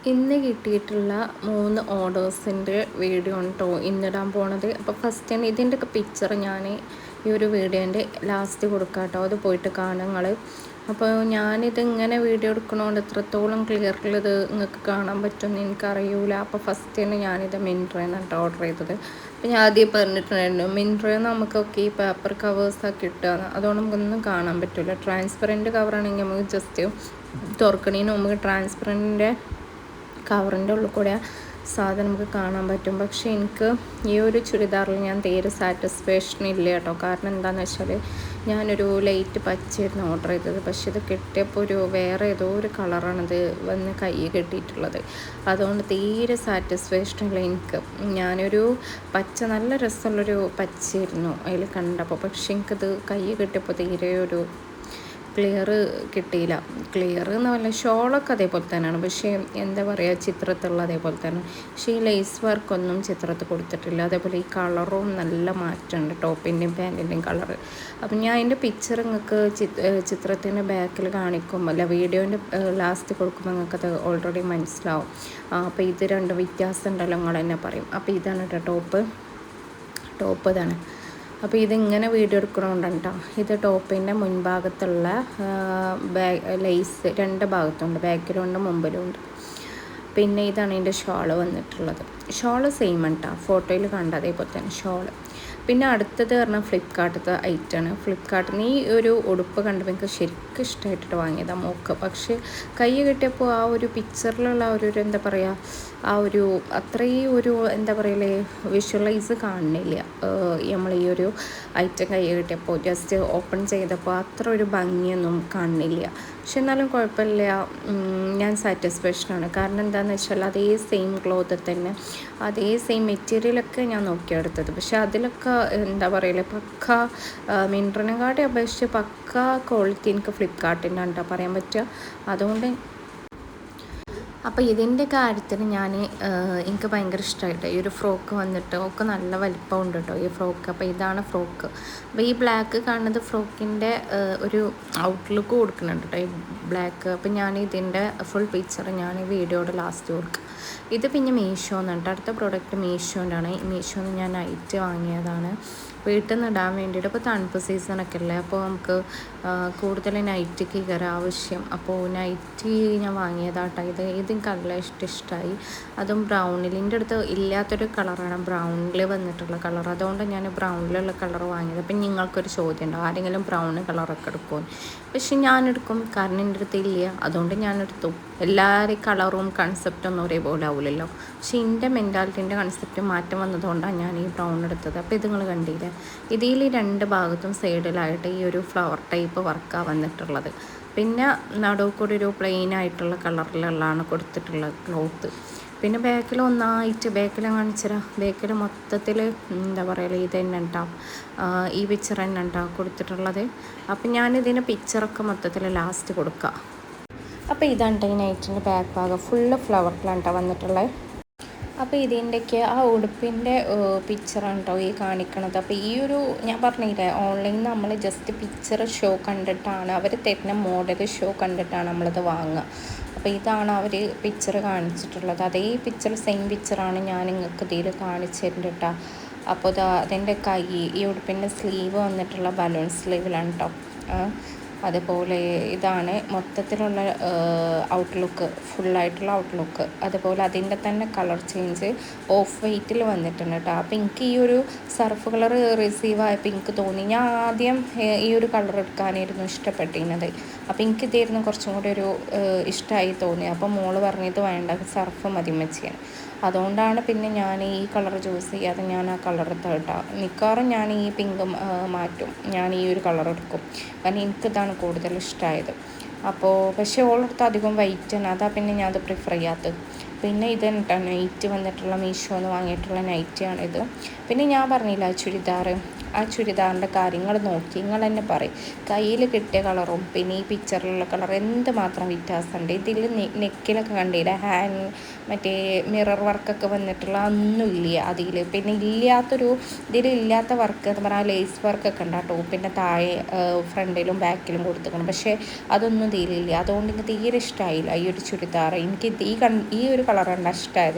ഇന്ന് കിട്ടിയിട്ടുള്ള 3 ഓർഡേഴ്സിൻ്റെ വീഡിയോ ആണ് കേട്ടോ ഇന്നിടാൻ പോണത്. അപ്പോൾ ഫസ്റ്റ് തന്നെ ഇതിൻ്റെയൊക്കെ പിക്ചർ ഞാൻ ഈ ഒരു വീഡിയോൻ്റെ ലാസ്റ്റ് കൊടുക്കാം കേട്ടോ, അത് പോയിട്ട് കാണുങ്ങൾ. അപ്പോൾ ഞാനിതിങ്ങനെ വീഡിയോ എടുക്കണോണ്ട് എത്രത്തോളം ക്ലിയറിൽ ഇത് നിങ്ങൾക്ക് കാണാൻ പറ്റുമെന്ന് എനിക്കറിയില്ല. അപ്പോൾ ഫസ്റ്റ് തന്നെ ഞാനിത് മിൻട്രയിൽ കേട്ടോ ഓർഡർ ചെയ്തത്. അപ്പോൾ ഞാൻ ആദ്യം പറഞ്ഞിട്ടുണ്ടായിരുന്നു മിൻട്രയിൽ നമുക്കൊക്കെ ഈ പേപ്പർ കവേഴ്സൊക്കെ കിട്ടുക, അതുകൊണ്ട് നമുക്കൊന്നും കാണാൻ പറ്റില്ല. ട്രാൻസ്പെറൻറ്റ് കവറാണെങ്കിൽ നമുക്ക് ജസ്റ്റ് തുറക്കണതിന് മുമ്പ് ട്രാൻസ്പെറൻറ്റിൻ്റെ കവറിൻ്റെ ഉള്ളിൽ കൂടെ സാധനം നമുക്ക് കാണാൻ പറ്റും. പക്ഷേ എനിക്ക് ഈ ഒരു ചുരിദാറിൽ ഞാൻ തീരെ സാറ്റിസ്ഫാക്ഷൻ ഇല്ല കേട്ടോ. കാരണം എന്താണെന്ന് വെച്ചാൽ ഞാനൊരു ലൈറ്റ് പച്ചയായിരുന്നു ഓർഡർ ചെയ്തത്, പക്ഷേ ഇത് കിട്ടിയപ്പോൾ ഒരു വേറെ ഏതോ ഒരു കളറാണിത് വന്ന് കൈ കെട്ടിയിട്ടുള്ളത്. അതുകൊണ്ട് തീരെ സാറ്റിസ്ഫാക്ഷൻ ഇല്ല എനിക്ക്. ഞാനൊരു പച്ച നല്ല രസമുള്ളൊരു പച്ചയായിരുന്നു അതിൽ കണ്ടപ്പോൾ, പക്ഷേ എനിക്കത് കൈ കെട്ടിയപ്പോൾ തീരെ ഒരു ക്ലിയർ കിട്ടിയില്ല. ക്ലിയർ എന്ന് പറഞ്ഞാൽ ഷോളൊക്കെ അതേപോലെ തന്നെയാണ്, പക്ഷേ എന്താ പറയുക ചിത്രത്തിലുള്ള അതേപോലെ തന്നെ. പക്ഷേ ഈ ലേസ് വർക്കൊന്നും ചിത്രത്തിൽ കൊടുത്തിട്ടില്ല. അതേപോലെ ഈ കളറും നല്ല മാറ്റമുണ്ട്, ടോപ്പിൻ്റെയും പാൻറ്റിൻ്റെയും കളറ്. അപ്പം ഞാൻ അതിൻ്റെ പിക്ചർ നിങ്ങൾക്ക് ചിത്രത്തിൻ്റെ ബാക്കിൽ കാണിക്കുമ്പോൾ അല്ല വീഡിയോൻ്റെ ലാസ്റ്റ് കൊടുക്കുമ്പോൾ നിങ്ങൾക്കത് ഓൾറെഡി മനസ്സിലാവും. അപ്പോൾ ഇത് രണ്ടും വ്യത്യാസം ഉണ്ടല്ലോ നിങ്ങൾ തന്നെ പറയും. അപ്പോൾ ഇതാണ് കേട്ടോ ടോപ്പ് ഇതാണ്. അപ്പോൾ ഇതിങ്ങനെ വീഡിയോ എടുക്കണോണ്ടാണ് കേട്ടോ. ഇത് ടോപ്പിൻ്റെ മുൻഭാഗത്തുള്ള ലേസ് രണ്ട് ഭാഗത്തുണ്ട്, ബാക്കിലുണ്ട് മുമ്പിലുണ്ട്. പിന്നെ ഇതാണ് ഇതിൻ്റെ ഷോള് വന്നിട്ടുള്ളത്. ഷോള് സെയിം ആണ് കേട്ടോ, ഫോട്ടോയിൽ കണ്ട അതേപോലെ തന്നെ ഷോള്. പിന്നെ അടുത്തത് പറഞ്ഞാൽ ഫ്ലിപ്കാർട്ടത്തെ ഐറ്റമാണ്. ഫ്ലിപ്കാർട്ടിൽ നിന്ന് ഈ ഒരു ഉടുപ്പ് കണ്ടപ്പോൾ എനിക്ക് ശരിക്കും ഇഷ്ടമായിട്ടിട്ട് വാങ്ങിയതാണ് മോക്ക്. പക്ഷേ കൈ കിട്ടിയപ്പോൾ ആ ഒരു പിക്ചറിലുള്ള ഒരു എന്താ പറയുക, ആ ഒരു അത്രയും ഒരു എന്താ പറയലേ വിഷ്വലൈസ് കാണുന്നില്ല. നമ്മൾ ഈ ഒരു ഐറ്റം കൈ കിട്ടിയപ്പോൾ ജസ്റ്റ് ഓപ്പൺ ചെയ്തപ്പോൾ അത്ര ഒരു ഭംഗിയൊന്നും കാണുന്നില്ല. പക്ഷെ എന്നാലും കുഴപ്പമില്ല, ഞാൻ സാറ്റിസ്ഫാക്ഷനാണ്. കാരണം എന്താണെന്ന് വെച്ചാൽ അതേ സെയിം ക്ലോത്ത് തന്നെ അതേ സെയിം മെറ്റീരിയലൊക്കെ ഞാൻ നോക്കിയെടുത്തത്. പക്ഷെ അതിലൊക്കെ എന്താ പറയലേ പക്ക മിൻട്രനെക്കാട്ടി അപേക്ഷിച്ച് പക്ക ക്വാളിറ്റി എനിക്ക് ഫ്ലിപ്കാർട്ടിൻ്റെ ആണ് പറയാൻ പറ്റുക. അതുകൊണ്ട് അപ്പോൾ ഇതിൻ്റെ കാര്യത്തിൽ എനിക്ക് ഭയങ്കര ഇഷ്ടമായിട്ട് ഈ ഒരു ഫ്രോക്ക് വന്നിട്ട് ഒക്കെ നല്ല വലിപ്പമുണ്ട് കേട്ടോ ഈ ഫ്രോക്ക്. അപ്പോൾ ഇതാണ് ഫ്രോക്ക്. അപ്പോൾ ഈ ബ്ലാക്ക് കാണുന്നത് ഫ്രോക്കിൻ്റെ ഒരു ഔട്ട്ലുക്ക് കൊടുക്കുന്നുണ്ട് കേട്ടോ ഈ ബ്ലാക്ക്. അപ്പോൾ ഞാൻ ഇതിൻ്റെ ഫുൾ പിക്ചർ ഞാൻ ഈ വീഡിയോയുടെ ലാസ്റ്റ് കൊടുക്കും. ഇത് പിന്നെ മീഷോന്ന് കേട്ടോ, അടുത്ത പ്രോഡക്റ്റ് മീഷോൻ്റെ. മീഷോന്ന് ഞാൻ നൈറ്റ് വാങ്ങിയതാണ് വീട്ടിൽ നിന്ന് ഇടാൻ വേണ്ടിയിട്ട്. ഇപ്പോൾ തണുപ്പ് സീസണൊക്കെ അല്ലേ, അപ്പോൾ നമുക്ക് കൂടുതൽ നൈറ്റിക്ക് കയറാൻ ആവശ്യം. അപ്പോൾ നൈറ്റി ഞാൻ വാങ്ങിയതാട്ടോ ഇത് എനിക്ക് നല്ല ഇഷ്ടമായി. അതും ബ്രൗണിൽ എൻ്റെ അടുത്ത് ഇല്ലാത്തൊരു കളറാണ് ബ്രൗണിൽ വന്നിട്ടുള്ള കളർ, അതുകൊണ്ട് ഞാൻ ബ്രൗണിലുള്ള കളർ വാങ്ങിയത്. അപ്പം നിങ്ങൾക്കൊരു ചോദ്യം ഉണ്ടാവും ആരെങ്കിലും ബ്രൗൺ കളറൊക്കെ എടുക്കുമെന്ന്. പക്ഷെ ഞാനെടുക്കും, കാരണം എൻ്റെ അടുത്ത് ഇല്ല, അതുകൊണ്ട് ഞാനെടുത്തു. എല്ലാവരും കളറും കൺസെപ്റ്റൊന്നും ഒരേപോലെ ആവില്ലല്ലോ. പക്ഷേ എൻ്റെ മെൻറ്റാലിറ്റീൻ്റെ കൺസെപ്റ്റ് മാറ്റം വന്നതുകൊണ്ടാണ് ഞാൻ ഈ ബ്രൗൺ എടുത്തത്. അപ്പോൾ ഇത് നിങ്ങൾ കണ്ടില്ലേ, ഇതിൽ രണ്ട് ഭാഗത്തും സൈഡിലായിട്ട് ഈ ഒരു ഫ്ലവർ ടൈപ്പ് വർക്കാണ് വന്നിട്ടുള്ളത്. പിന്നെ നടുവ് കൂടി ഒരു പ്ലെയിൻ ആയിട്ടുള്ള കളറിലുള്ളതാണ് കൊടുത്തിട്ടുള്ള ക്ലോത്ത്. പിന്നെ ബാക്കിൽ ഒന്നായിട്ട് ബാക്കിൽ കാണിച്ചുതരാം. ബാക്കിൽ മൊത്തത്തിൽ എന്താ പറയുക ഇത് തന്നെ ഉണ്ടാവും, ഈ പിക്ചർ തന്നെ ഉണ്ടാവും കൊടുത്തിട്ടുള്ളത്. അപ്പം ഞാനിതിൻ്റെ പിക്ചറൊക്കെ മൊത്തത്തിൽ ലാസ്റ്റ് കൊടുക്കാം. അപ്പോൾ ഇതാണ് ഈ നൈറ്റിൻ്റെ ബാക്ക് ഭാഗം ഫുള്ള് ഫ്ലവറിലാണ് കേട്ടോ വന്നിട്ടുള്ളത്. അപ്പോൾ ഇതിൻ്റെയൊക്കെ ആ ഉടുപ്പിൻ്റെ പിക്ചറാണ് കേട്ടോ ഈ കാണിക്കണത്. അപ്പോൾ ഈ ഒരു ഞാൻ പറഞ്ഞില്ലേ ഓൺലൈനിൽ നമ്മൾ ജസ്റ്റ് പിക്ചർ ഷോ കണ്ടിട്ടാണ്, അവർ തരുന്ന മോഡൽ ഷോ കണ്ടിട്ടാണ് നമ്മളത് വാങ്ങുക. അപ്പോൾ ഇതാണ് അവർ പിക്ചർ കാണിച്ചിട്ടുള്ളത്. അതേ പിക്ചർ സെയിം പിക്ചറാണ് ഞാൻ നിങ്ങൾക്ക് ഇതിൽ കാണിച്ചു തരുന്നുണ്ട് കേട്ടോ. അപ്പോൾ അതിൻ്റെ കൈ ഈ ഉടുപ്പിൻ്റെ സ്ലീവ് വന്നിട്ടുള്ള ബലൂൺ സ്ലീവിലാണ് കേട്ടോ. അതുപോലെ ഇതാണ് മൊത്തത്തിലുള്ള ഔട്ട്ലുക്ക്, ഫുള്ളായിട്ടുള്ള ഔട്ട്ലുക്ക്. അതുപോലെ അതിൻ്റെ തന്നെ കളർ ചേഞ്ച് ഓഫ് വൈറ്റിൽ വന്നിട്ടുണ്ട് കേട്ടോ. അപ്പോൾ എനിക്ക് ഈ ഒരു സർഫ് കളർ റിസീവ് ആയപ്പോൾ എനിക്ക് തോന്നി ഞാൻ ആദ്യം ഈ ഒരു കളർ എടുക്കാനായിരുന്നു ഇഷ്ടപ്പെട്ടിരുന്നത്. അപ്പോൾ എനിക്കിതായിരുന്നു കുറച്ചും കൂടി ഒരു ഇഷ്ടമായി തോന്നി. അപ്പോൾ മോള് പറഞ്ഞത് വേണ്ട സർഫ് മതി ചെയ്യാൻ, അതുകൊണ്ടാണ് പിന്നെ ഞാൻ ഈ കളർ ചൂസ് ചെയ്യാതെ ഞാൻ ആ കളർ എടുത്ത കേട്ടോ. മിക്കവാറും ഞാൻ ഈ പിങ്കും മാറ്റും, ഞാൻ ഈ ഒരു കളർ എടുക്കും, കാരണം എനിക്കിതാണ് കൂടുതൽ ഇഷ്ടമായത്. അപ്പോൾ പക്ഷേ ഓളെടുത്ത് അധികം വൈറ്റാണ്, അതാ പിന്നെ ഞാൻ അത് പ്രിഫർ ചെയ്യാത്തത്. പിന്നെ ഇത് നൈറ്റ് വന്നിട്ടുള്ള മീഷോന്ന് വാങ്ങിയിട്ടുള്ള നൈറ്റിയാണിത്. പിന്നെ ഞാൻ പറഞ്ഞില്ല ചുരിദാർ, ആ ചുരിദാറിൻ്റെ കാര്യങ്ങൾ നോക്കി നിങ്ങൾ തന്നെ പറയും. കയ്യിൽ കിട്ടിയ കളറും പിന്നെ ഈ പിക്ചറിലുള്ള കളർ എന്തുമാത്രം വ്യത്യാസമുണ്ട്. ഇതിൽ നെക്കിലൊക്കെ കണ്ടില്ല മറ്റേ മിറർ വർക്കൊക്കെ വന്നിട്ടുള്ള ഒന്നുമില്ല അതിൽ. പിന്നെ ഇതിലില്ലാത്ത വർക്ക് എന്ന് പറഞ്ഞാൽ ലേസ് വർക്കൊക്കെ ഉണ്ട് ആ ടോപ്പിൻ്റെ താഴെ ഫ്രണ്ടിലും ബാക്കിലും കൊടുത്തിരിക്കണം. പക്ഷേ അതൊന്നും ഇതിലില്ല. അതുകൊണ്ട് എനിക്ക് തീരെ ഇഷ്ടമായില്ല ഈ ഒരു ചുരിദാർ. എനിക്ക് ഈ ഒരു കളറാണ് ഇഷ്ടമായത്.